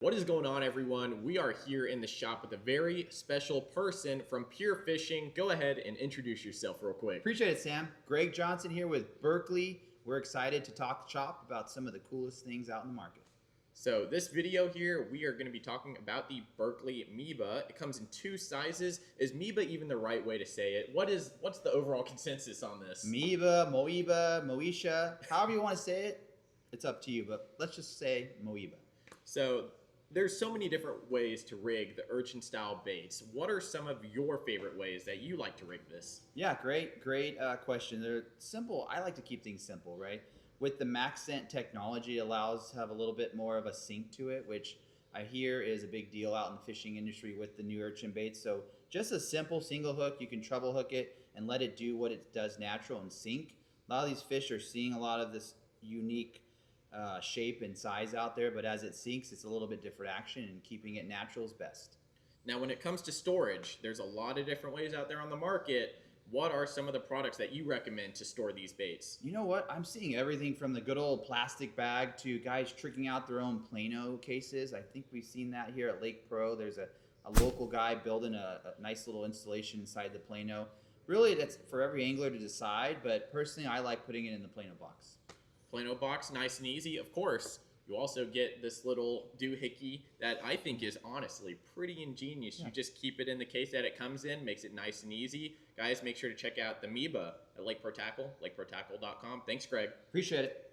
What is going on, everyone? We are here in the shop with a very special person from Pure Fishing. Go ahead and introduce yourself real quick. Appreciate it, Sam. Greg Johnson here with Berkley. We're excited to talk shop about some of the coolest things out in the market. So this video here, we are going to be talking about the Berkley Moeba. It comes in two sizes. Is Moeba even the right way to say it? What's the overall consensus on this? Moeba, Moeba, Moesha, however you want to say it, it's up to you, but let's just say Moeba. So there's so many different ways to rig the urchin style baits. What are some of your favorite ways that you like to rig this? Yeah, great question. They're simple. I like to keep things simple, right? With the MaxScent technology, it allows to have a little bit more of a sink to it, which I hear is a big deal out in the fishing industry with the new urchin baits. So just a simple single hook, you can treble hook it and let it do what it does natural and sink. A lot of these fish are seeing a lot of this unique shape and size out there, but as it sinks, it's a little bit different action, and keeping it natural is best. Now, when it comes to storage, there's a lot of different ways out there on the market. What are some of the products that you recommend to store these baits? You know what? I'm seeing everything from the good old plastic bag to guys tricking out their own Plano cases. I think we've seen that here at Lake Pro. There's a local guy building a nice little installation inside the Plano. Really, that's for every angler to decide, but personally, I like putting it in the Plano box. Plano box, nice and easy. Of course, you also get this little doohickey that I think is honestly pretty ingenious. Yeah. You just keep it in the case that it comes in, makes it nice and easy. Guys, make sure to check out the Moeba at Lake Pro Tackle, lakeprotackle.com. Thanks, Greg. Appreciate it.